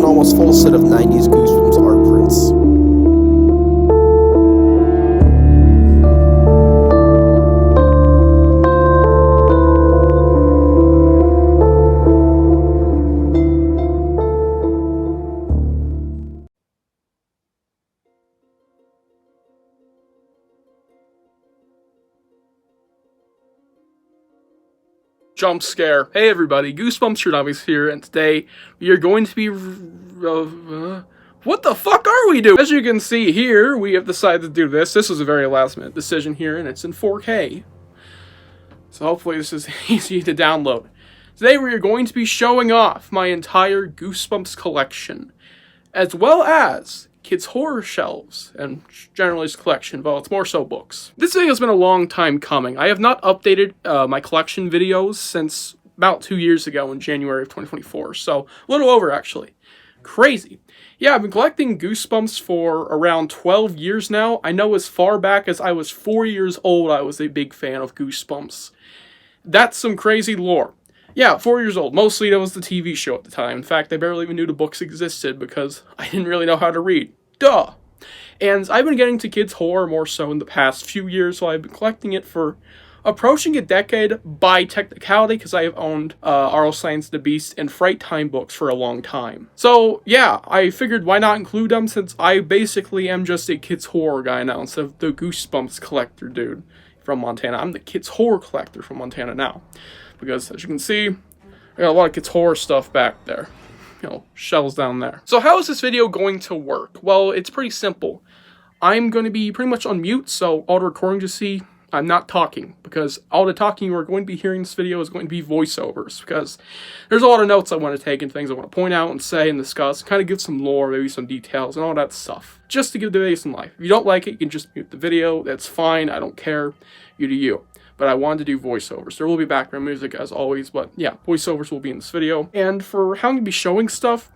an almost full set of 90s Goosebumps art prints. Jump scare. Hey everybody, Goosebumps your Dummies here, and today we are going to be what the fuck are we doing? As you can see here, we have decided to do this. This was a very last minute decision here, and it's in 4K. So hopefully this is easy to download. Today we are going to be showing off my entire Goosebumps collection, as well as kids' horror shelves, and generally its collection, but it's more so books. This video has been a long time coming. I have not updated my collection videos since about 2 years ago in January of 2024, so a little over actually. Crazy. Yeah, I've been collecting Goosebumps for around 12 years now. I know as far back as I was 4 years old, I was a big fan of Goosebumps. That's some crazy lore. Yeah, 4 years old. Mostly that was the TV show at the time. In fact, I barely even knew the books existed because I didn't really know how to read. Duh! And I've been getting to kids' horror more so in the past few years, so I've been collecting it for approaching a decade by technicality, because I have owned R.L. Stine's The Beast and Fright Time books for a long time. So, yeah, I figured why not include them, since I basically am just a kids' horror guy now, instead of the Goosebumps collector dude from Montana. I'm the kids' horror collector from Montana now. Because, as you can see, I got a lot of kids' horror stuff back there. You know, shelves down there. So how is this video going to work? Well, it's pretty simple. I'm going to be pretty much on mute, so all the recordings you see, I'm not talking. Because all the talking you are going to be hearing in this video is going to be voiceovers. Because there's a lot of notes I want to take and things I want to point out and say and discuss. Kind of give some lore, maybe some details, and all that stuff. Just to give the video some life. If you don't like it, you can just mute the video. That's fine. I don't care. You do you. But I wanted to do voiceovers. There will be background music as always, but yeah, voiceovers will be in this video. And for how I'm going to be showing stuff,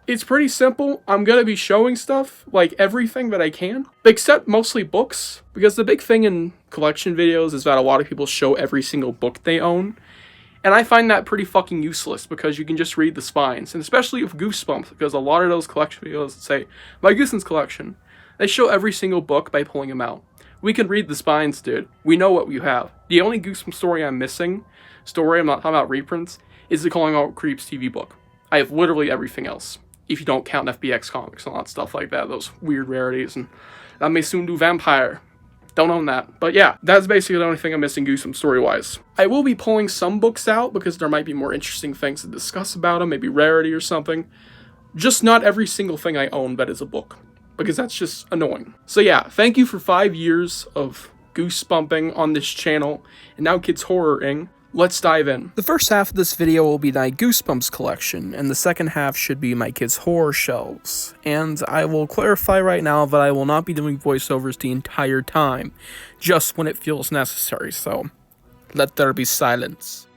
it's pretty simple. I'm going to be showing stuff, like everything that I can, except mostly books, because the big thing in collection videos is that a lot of people show every single book they own. And I find that pretty fucking useless, because you can just read the spines, and especially with Goosebumps, because a lot of those collection videos say, my Goosebumps collection, they show every single book by pulling them out. We can read the spines, dude. We know what you have. The only Goosebumps story I'm missing, I'm not talking about reprints, is the Calling All Creeps TV book. I have literally everything else, if you don't count FBX comics and all that stuff like that, those weird rarities, and I may soon do Vampire. Don't own that. But yeah, that's basically the only thing I'm missing Goosebumps story-wise. I will be pulling some books out, because there might be more interesting things to discuss about them, maybe rarity or something. Just not every single thing I own that is a book, because that's just annoying. So yeah, thank you for 5 years of goosebumping on this channel, and now kids horroring. Let's dive in. The first half of this video will be my Goosebumps collection, and the second half should be my kids horror shelves. And I will clarify right now that I will not be doing voiceovers the entire time, just when it feels necessary, so let there be silence.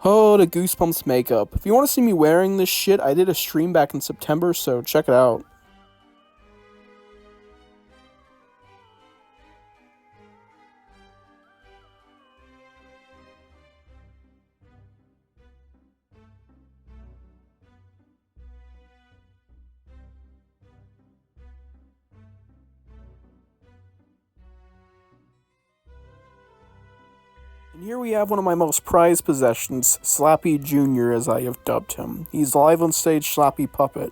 Oh, the Goosebumps makeup. If you want to see me wearing this shit, I did a stream back in September, so check it out. And here we have one of my most prized possessions, Slappy Jr., as I have dubbed him. He's live on stage Slappy Puppet.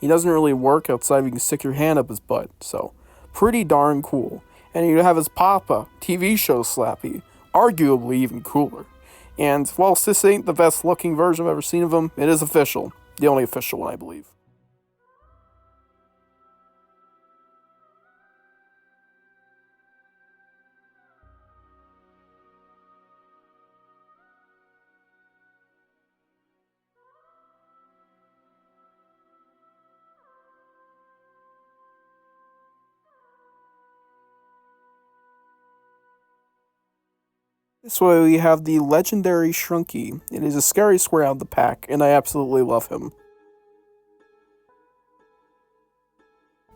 He doesn't really work outside of you can stick your hand up his butt, so pretty darn cool. And you have his papa, TV show Slappy, arguably even cooler. And whilst this ain't the best looking version I've ever seen of him, it is official. The only official one, I believe. This way we have the legendary Shrunky. It is a scary square out of the pack, and I absolutely love him.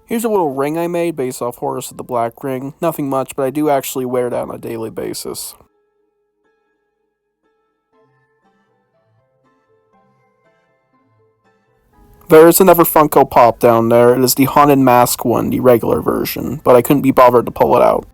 Here's a little ring I made based off Horus of the Black Ring. Nothing much, but I do actually wear it on a daily basis. There is another Funko Pop down there. It is the Haunted Mask one, the regular version, but I couldn't be bothered to pull it out.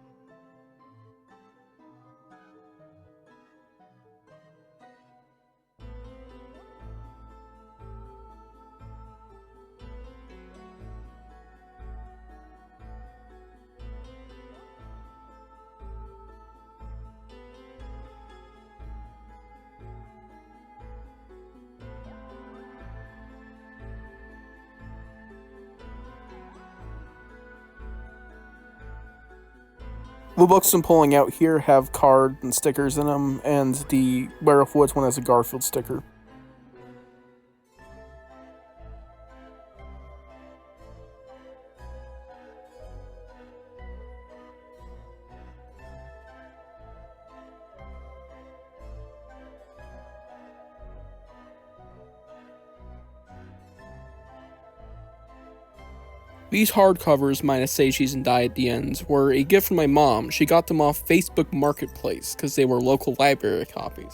The books I'm pulling out here have cards and stickers in them, and the Werewolf Woods one has a Garfield sticker. These hardcovers, minus Say Cheese and Die at the end, were a gift from my mom. She got them off Facebook Marketplace because they were local library copies.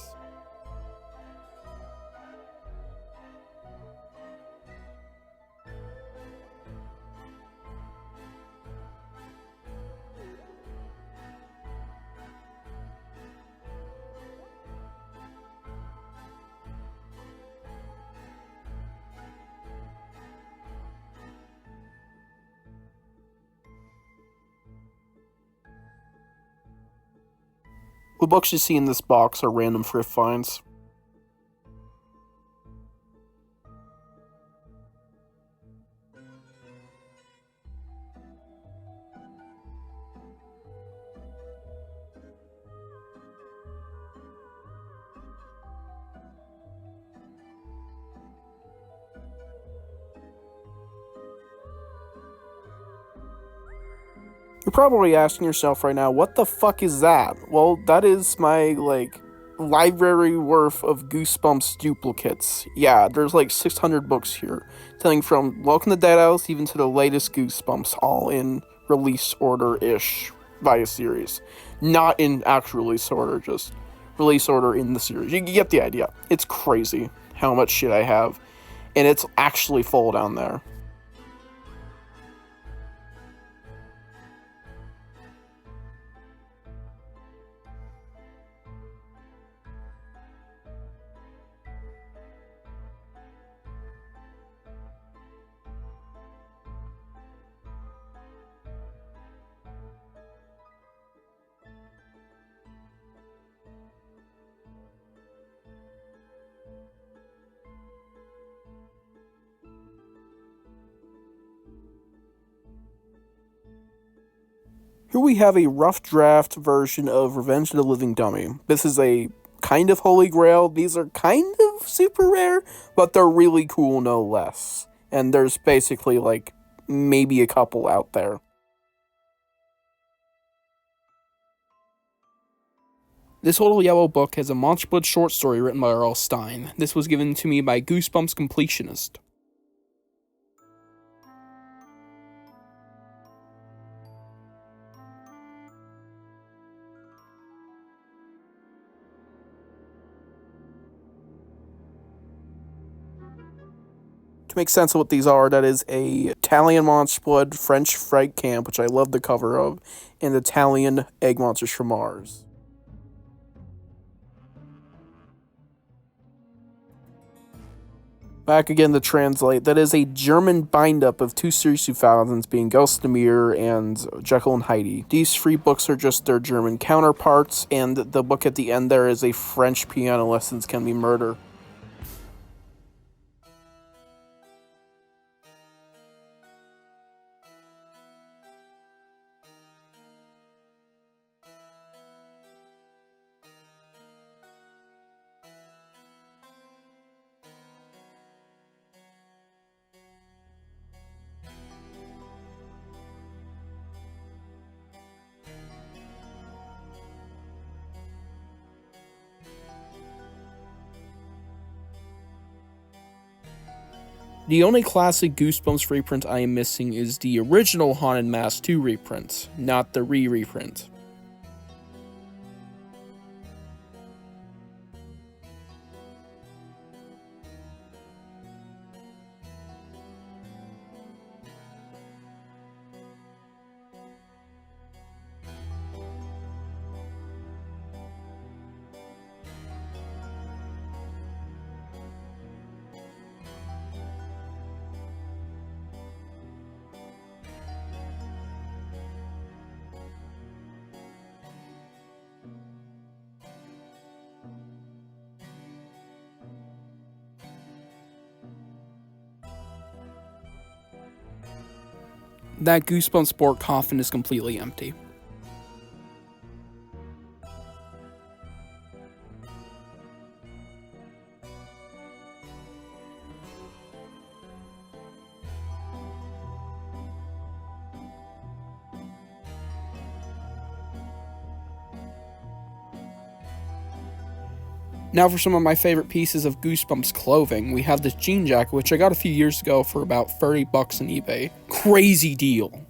The books you see in this box are random thrift finds. You're probably asking yourself right now, what the fuck is that? Well, that is my, library worth of Goosebumps duplicates. Yeah, there's 600 books here, telling from Welcome to Dead House even to the latest Goosebumps, all in release order-ish via series. Not in actual release order, just release order in the series. You get the idea. It's crazy how much shit I have, and it's actually full down there. Here we have a rough draft version of Revenge of the Living Dummy. This is a kind of holy grail. These are kind of super rare, but they're really cool no less. And there's basically maybe a couple out there. This little yellow book has a Monster Blood short story written by R.L. Stine. This was given to me by Goosebumps Completionist. To make sense of what these are, that is a Italian Monster Blood French Fright Camp, which I love the cover of, and Italian Egg Monsters from Mars. Back again to translate, that is a German bind-up of two series 2000s being Ghost in the Mirror and Jekyll and Heidi. These three books are just their German counterparts, and the book at the end there is a French Piano Lessons Can Be Murder. The only classic Goosebumps reprint I am missing is the original Haunted Mask 2 reprint, not the reprint. That Goosebumps sport coffin is completely empty. Now for some of my favorite pieces of Goosebumps clothing, we have this jean jacket, which I got a few years ago for about $30 on eBay. Crazy deal.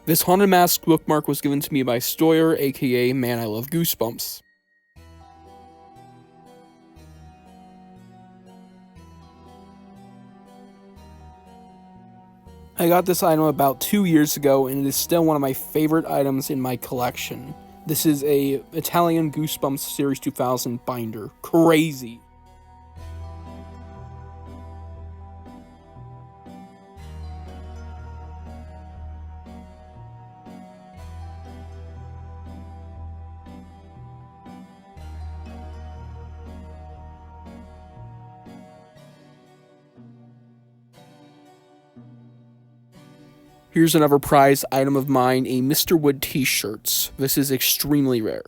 This Haunted Mask bookmark was given to me by Stoyer, aka Man I Love Goosebumps. I got this item about 2 years ago, and it is still one of my favorite items in my collection. This is a Italian Goosebumps Series 2000 binder. Crazy. Here's another prized item of mine, a Mr. Wood t-shirts. This is extremely rare.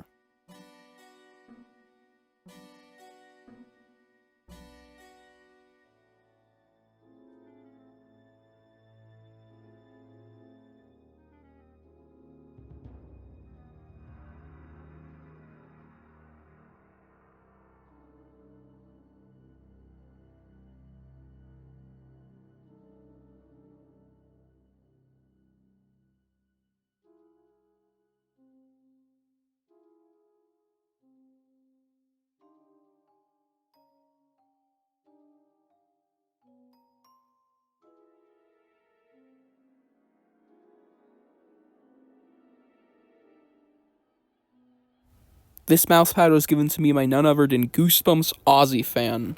This mousepad was given to me by none other than Goosebumps Aussie fan.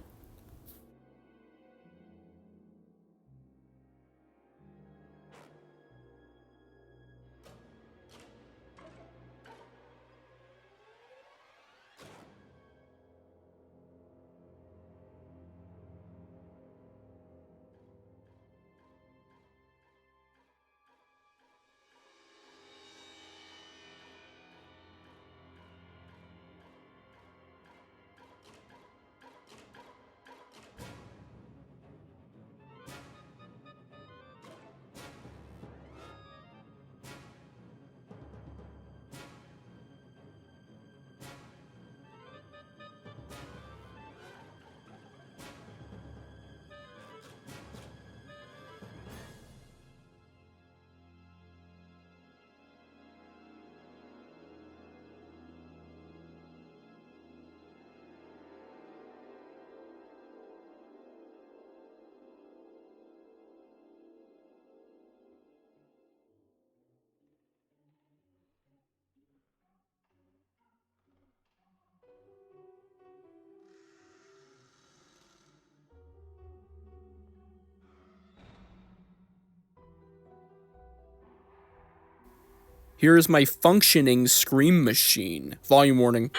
Here is my functioning scream machine. Volume warning.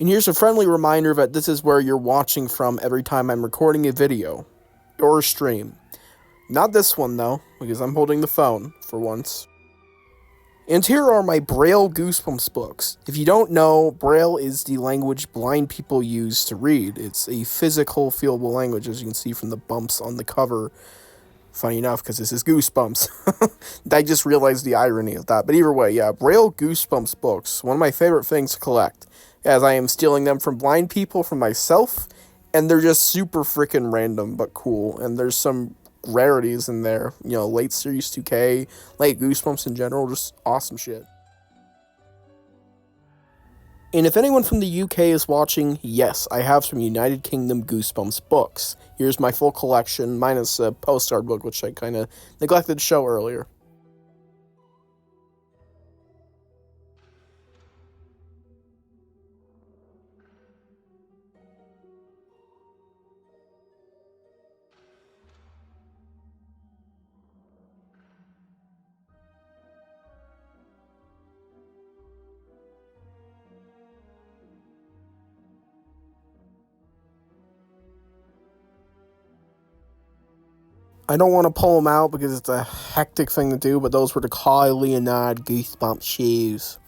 And here's a friendly reminder that this is where you're watching from every time I'm recording a video or a stream. Not this one though, because I'm holding the phone for once. And here are my Braille Goosebumps books. If you don't know, Braille is the language blind people use to read. It's a physical, feelable language, as you can see from the bumps on the cover. Funny enough, because this is Goosebumps. I just realized the irony of that. But either way, yeah, Braille Goosebumps books, one of my favorite things to collect, as I am stealing them from blind people, from myself, and they're just super freaking random but cool. And there's some rarities in there, late Series 2K, late Goosebumps in general, just awesome shit. And if anyone from the UK is watching, yes, I have some United Kingdom Goosebumps books. Here's my full collection, minus a postcard book, which I kind of neglected to show earlier. I don't want to pull them out because it's a hectic thing to do, but those were the Kyle Leonard Goosebumps shoes.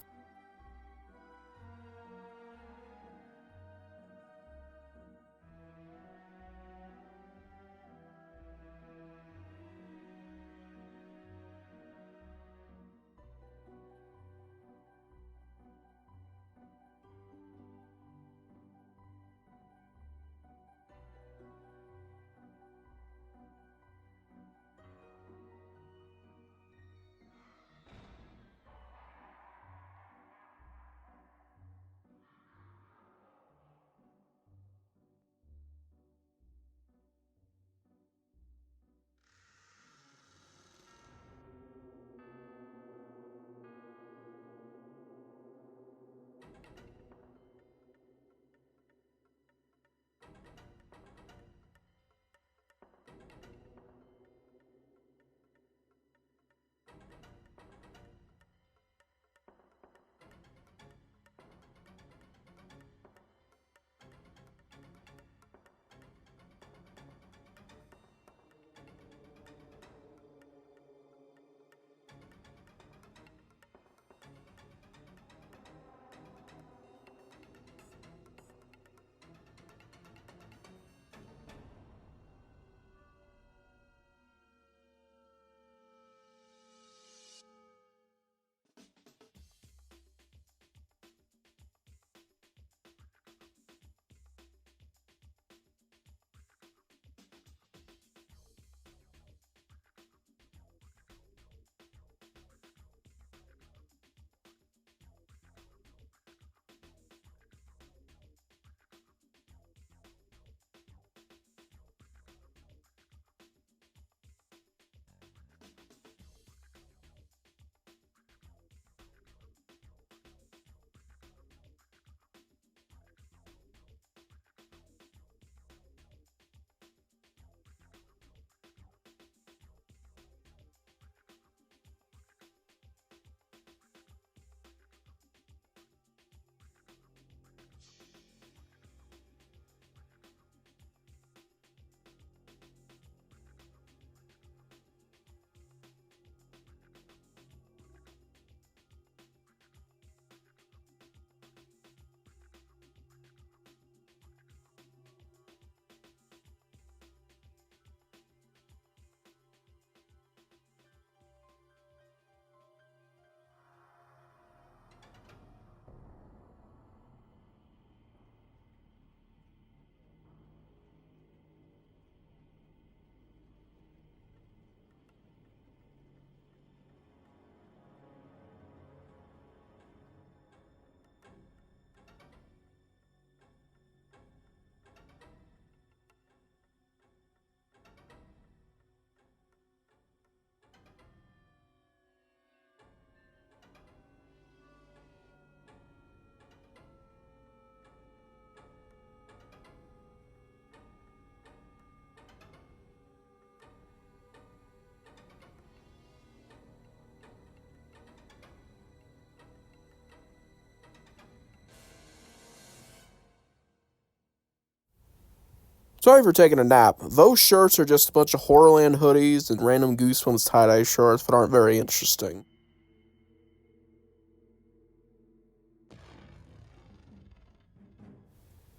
Sorry for taking a nap. Those shirts are just a bunch of Horrorland hoodies and random Goosebumps tie-dye shirts that aren't very interesting.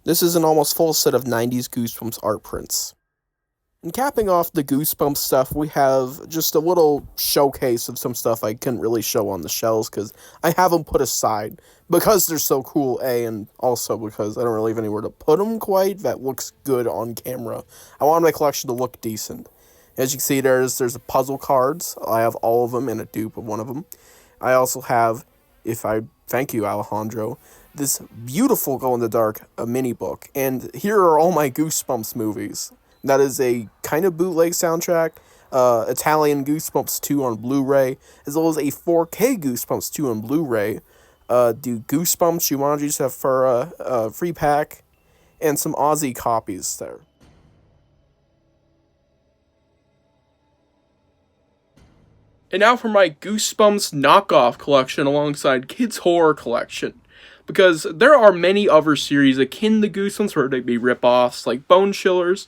This is an almost full set of 90s Goosebumps art prints. And capping off the Goosebumps stuff, we have just a little showcase of some stuff I couldn't really show on the shelves because I have them put aside because they're so cool, A, and also because I don't really have anywhere to put them quite that looks good on camera. I want my collection to look decent. As you can see, there's puzzle cards. I have all of them and a dupe of one of them. I also have, thank you, Alejandro, this beautiful glow-in-the-dark mini book. And here are all my Goosebumps movies. That is a kind of bootleg soundtrack, Italian Goosebumps 2 on Blu-ray, as well as a 4K Goosebumps 2 on Blu-ray, do Goosebumps Jumanji stuff for a free pack, and some Aussie copies there. And now for my Goosebumps knockoff collection alongside Kids Horror collection. Because there are many other series akin to Goosebumps where they'd be rip-offs like Bone Chillers,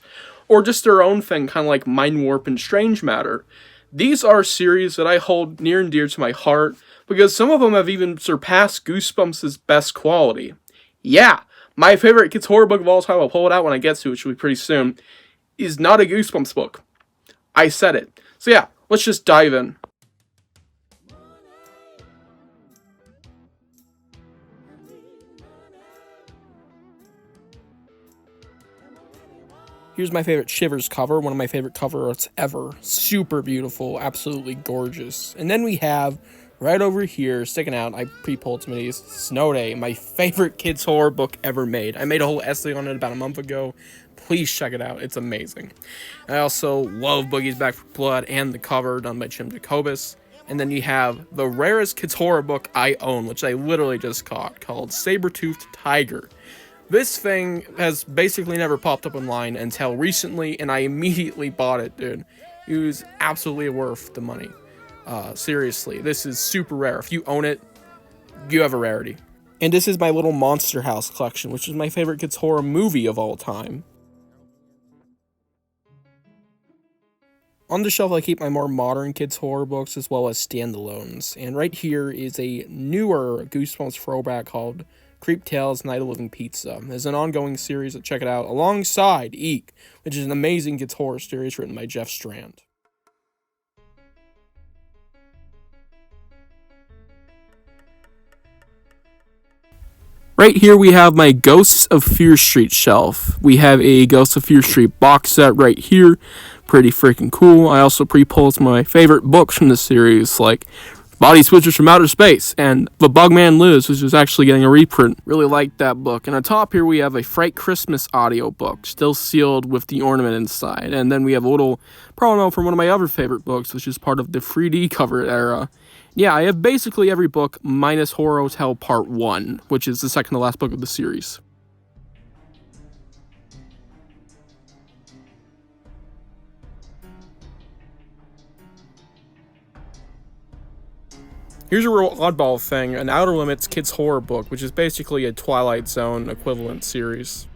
or just their own thing, kind of like Mind Warp and Strange Matter. These are series that I hold near and dear to my heart, because some of them have even surpassed Goosebumps' best quality. Yeah, my favorite kids' horror book of all time, I'll pull it out when I get to it, which will be pretty soon, is not a Goosebumps book. I said it. So yeah, let's just dive in. Here's my favorite Shivers cover, one of my favorite covers ever. Super beautiful, absolutely gorgeous. And then we have, right over here, sticking out, I pre-pulled some of these, Snow Day, my favorite kids' horror book ever made. I made a whole essay on it about a month ago. Please check it out, it's amazing. I also love Boogie's Back for Blood and the cover done by Jim Jacobus. And then you have the rarest kids' horror book I own, which I literally just caught, called Saber-Toothed Tiger. This thing has basically never popped up online until recently, and I immediately bought it, dude. It was absolutely worth the money. Seriously, this is super rare. If you own it, you have a rarity. And this is my little Monster House collection, which is my favorite kids' horror movie of all time. On the shelf, I keep my more modern kids' horror books as well as standalones. And right here is a newer Goosebumps throwback called Creep Tales Night of Living Pizza. There's an ongoing series, check it out, alongside Eek, which is an amazing kids' horror series written by Jeff Strand. Right here we have my Ghosts of Fear Street shelf. We have a Ghosts of Fear Street box set right here. Pretty freaking cool. I also pre-pulled some of my favorite books from the series, like Body Switchers from Outer Space, and The Bugman Lives, which is actually getting a reprint. Really like that book. And on top here we have a Fright Christmas audiobook, still sealed with the ornament inside. And then we have a little promo from one of my other favorite books, which is part of the 3D cover era. Yeah, I have basically every book minus Horror Hotel Part 1, which is the second to last book of the series. Here's a real oddball thing, an Outer Limits kids horror book, which is basically a Twilight Zone equivalent series.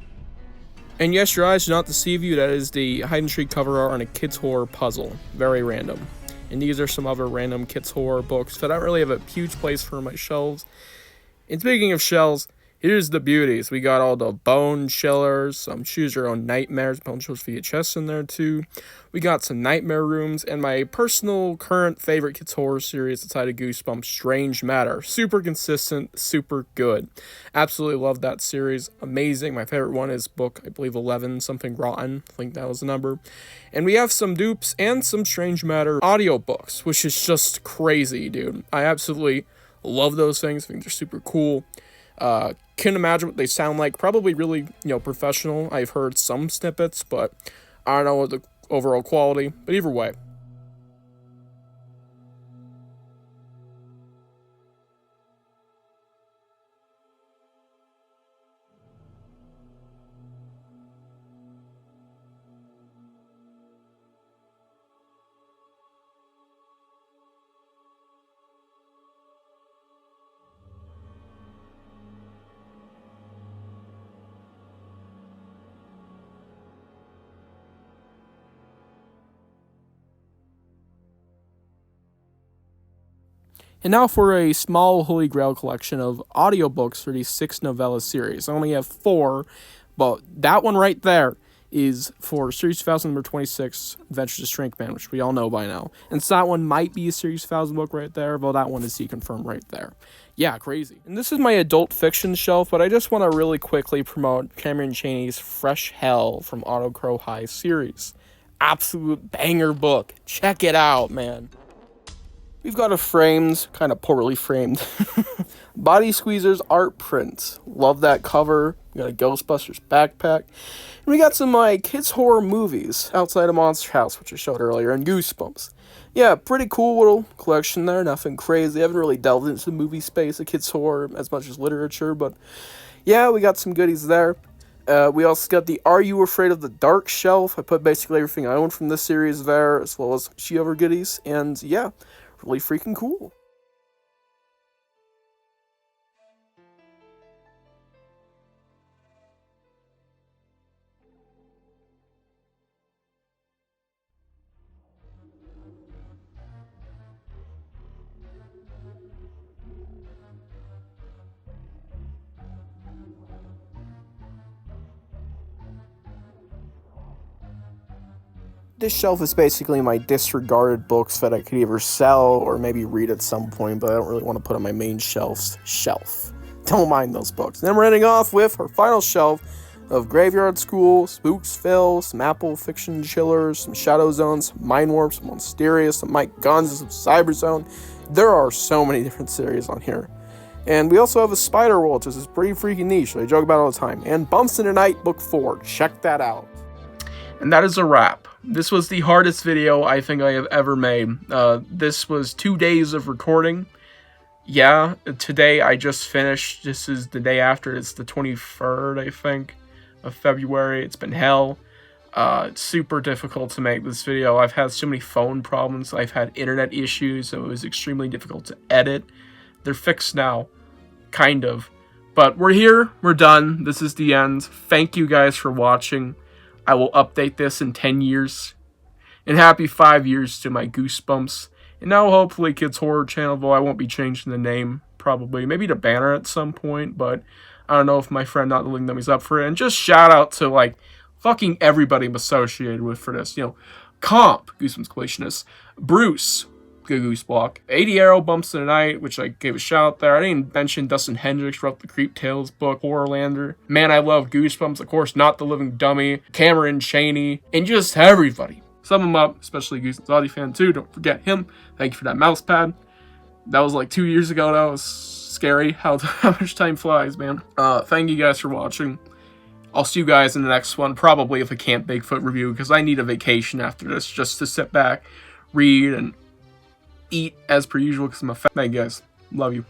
And yes, your eyes do not deceive you, that is the Hide and Seek cover art on a kids horror puzzle. Very random. And these are some other random kids horror books that I don't really have a huge place for my shelves. And speaking of shelves, here's the beauties. We got all the Bone Chillers, some Choose Your Own Nightmares, Bone Chillers VHS in there too. We got some Nightmare Rooms, and my personal current favorite kids horror series outside of Goosebumps, Strange Matter. Super consistent, super good. Absolutely love that series. Amazing. My favorite one is book, I believe 11, something rotten. I think that was the number. And we have some dupes and some Strange Matter audiobooks, which is just crazy, dude. I absolutely love those things. I think they're super cool. Can't imagine what they sound like. Probably really, professional. I've heard some snippets, but I don't know what the overall quality. But either way. And now for a small holy grail collection of audiobooks for the 6 novella series. I only have 4, but that one right there is for Series 2000 number 26, Adventures of Shrinkman, which we all know by now. And so that one might be a Series 2000 book right there, but that one is confirmed right there. Yeah, crazy. And this is my adult fiction shelf, but I just want to really quickly promote Cameron Chaney's Fresh Hell from Otto Crow High series. Absolute banger book. Check it out, man. We've got a framed, kind of poorly framed, Body Squeezers art print. Love that cover. We got a Ghostbusters backpack. And we got some kids' horror movies outside of Monster House, which I showed earlier, and Goosebumps. Yeah, pretty cool little collection there. Nothing crazy. I haven't really delved into the movie space of kids' horror as much as literature, but yeah, we got some goodies there. We also got the Are You Afraid of the Dark shelf. I put basically everything I own from this series there, as well as She-Over goodies, and yeah, really freaking cool. This shelf is basically my disregarded books that I could either sell or maybe read at some point, but I don't really want to put on my main shelf. Don't mind those books. And then we're ending off with our final shelf of Graveyard School, Spooksville, some Apple Fiction Chillers, some Shadow Zones, some Mind Warp, some Monsteria, some Mike Guns, some Cyber Zone. There are so many different series on here. And we also have a Spider World, which is pretty freaking niche, I joke about all the time. And Bumps in the Night, Book 4. Check that out. And that is a wrap. This was the hardest video I think I have ever made. This was 2 days of recording. Yeah, today I just finished. This is the day after. It's the 23rd, I think, of February. It's been hell. It's super difficult to make this video. I've had so many phone problems. I've had internet issues, so it was extremely difficult to edit. They're fixed now. Kind of. But we're here. We're done. This is the end. Thank you guys for watching. I will update this in 10 years. And happy 5 years to my Goosebumps. And now hopefully Kids Horror Channel, though I won't be changing the name, probably. Maybe to Banner at some point, but I don't know if my friend Not the Link Dummies up for it. And just shout out to, like, fucking everybody I'm associated with for this. You know, Comp, Goosebumps Collationists, Bruce, Goose Block, 80 Arrow, Bumps in the Night, which I gave a shout out there. I didn't mention Dustin Hendricks wrote the Creep Tales book, Horrorlander. Man, I love Goosebumps. Of course, Not the Living Dummy, Cameron Chaney, and just everybody. Sum them up, especially Goosebumps Audi fan too. Don't forget him. Thank you for that mouse pad. That was like 2 years ago. That was scary how much time flies, man. Thank you guys for watching. I'll see you guys in the next one, probably with a Camp Bigfoot review, because I need a vacation after this just to sit back, read, and eat as per usual because I'm a fat. Thank you guys. Love you.